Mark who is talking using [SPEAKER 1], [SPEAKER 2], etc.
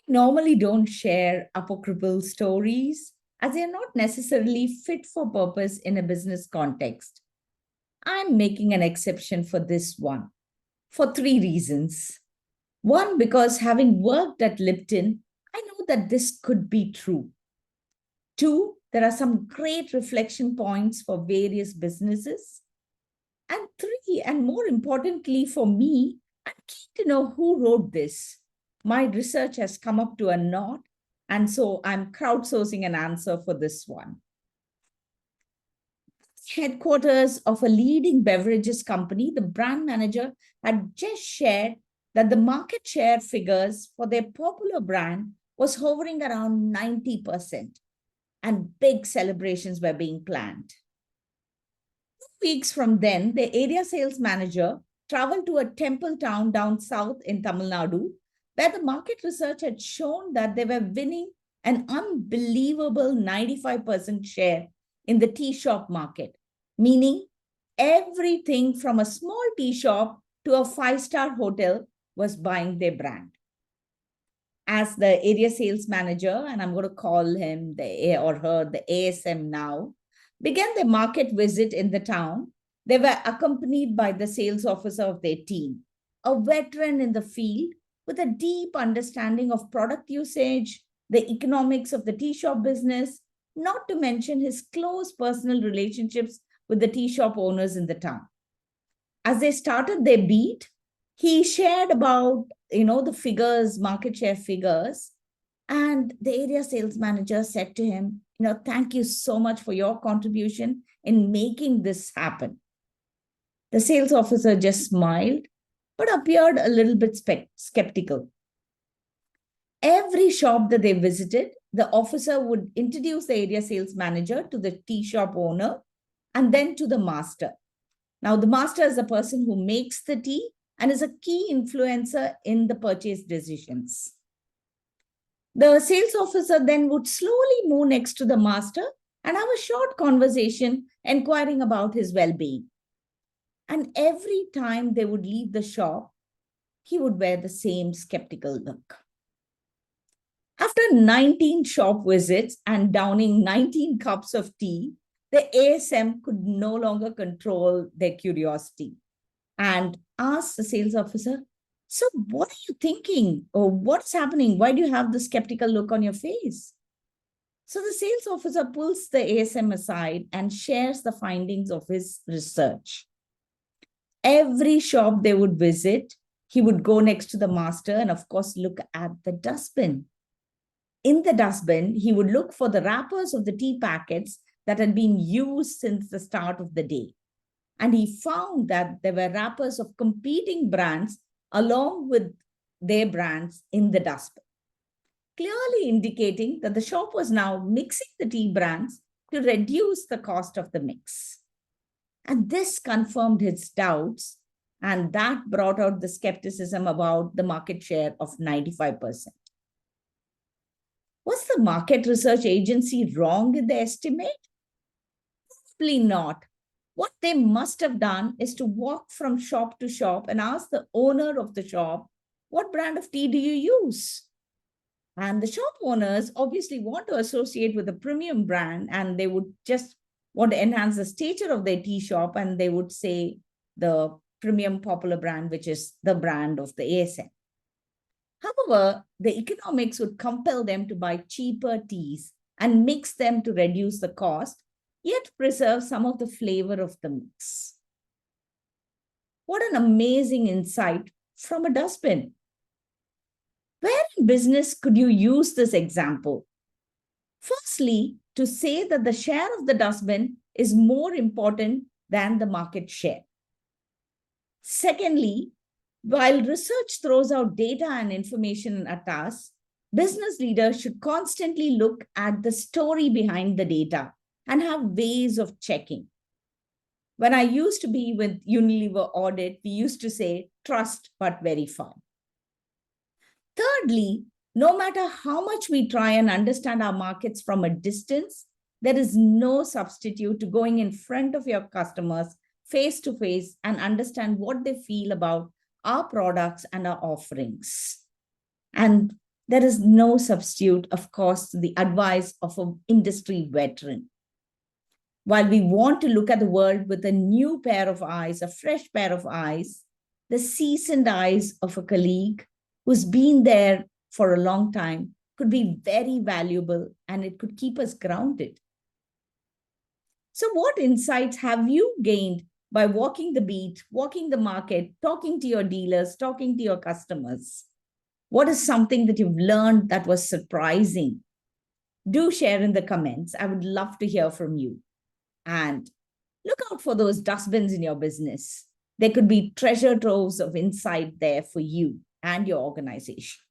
[SPEAKER 1] Normally don't share apocryphal stories as they are not necessarily fit for purpose in a business context. I'm making an exception for this one for three reasons. One, because having worked at Lipton, I know that this could be true. Two, there are some great reflection points for various businesses. And three, and more importantly for me, I'm keen to know who wrote this. My research has come up to a naught, and so I'm crowdsourcing an answer for this one. Headquarters of a leading beverages company, the brand manager had just shared that the market share figures for their popular brand was hovering around 90%, and big celebrations were being planned. 2 weeks from then, the area sales manager traveled to a temple town down south in Tamil Nadu, where the market research had shown that they were winning an unbelievable 95% share in the tea shop market, meaning everything from a small tea shop to a five-star hotel was buying their brand. As the area sales manager, and I'm going to call him or her the ASM now, began their market visit in the town, they were accompanied by the sales officer of their team, a veteran in the field with a deep understanding of product usage, the economics of the tea shop business, not to mention his close personal relationships with the tea shop owners in the town. As they started their beat, he shared about, the figures, market share figures. And the area sales manager said to him, thank you so much for your contribution in making this happen. The sales officer just smiled, but appeared a little bit skeptical. Every shop that they visited, the officer would introduce the area sales manager to the tea shop owner and then to the master. Now, the master is the person who makes the tea and is a key influencer in the purchase decisions. The sales officer then would slowly move next to the master and have a short conversation inquiring about his well-being. And every time they would leave the shop, he would wear the same skeptical look. After 19 shop visits and downing 19 cups of tea, the ASM could no longer control their curiosity and asked the sales officer, so what are you thinking? Or what's happening? Why do you have the skeptical look on your face? So the sales officer pulls the ASM aside and shares the findings of his research. Every shop they would visit, he would go next to the master and, of course, look at the dustbin. In the dustbin, he would look for the wrappers of the tea packets that had been used since the start of the day. And he found that there were wrappers of competing brands along with their brands in the dustbin, clearly indicating that the shop was now mixing the tea brands to reduce the cost of the mix. And this confirmed his doubts, and that brought out the skepticism about the market share of 95%. Was the market research agency wrong in the estimate? Probably not. What they must have done is to walk from shop to shop and ask the owner of the shop, what brand of tea do you use? And the shop owners obviously want to associate with a premium brand, and they would just want to enhance the stature of their tea shop, and they would say the premium popular brand, which is the brand of the ASM. However, the economics would compel them to buy cheaper teas and mix them to reduce the cost, yet preserve some of the flavor of the mix. What an amazing insight from a dustbin. Where in business could you use this example? Firstly, to say that the share of the dustbin is more important than the market share. Secondly, while research throws out data and information at us, business leaders should constantly look at the story behind the data and have ways of checking. When I used to be with Unilever Audit, we used to say, trust but verify. Thirdly, no matter how much we try and understand our markets from a distance, there is no substitute to going in front of your customers face to face and understand what they feel about our products and our offerings. And There is no substitute, of course, to the advice of an industry veteran. While we want to look at the world with a new pair of eyes, a fresh pair of eyes, the seasoned eyes of a colleague who's been there for a long time could be very valuable, and it could keep us grounded. So, what insights have you gained by walking the beat, walking the market, talking to your dealers, talking to your customers? What is something that you've learned that was surprising? Do share in the comments. I would love to hear from you. And look out for those dustbins in your business. There could be treasure troves of insight there for you and your organization.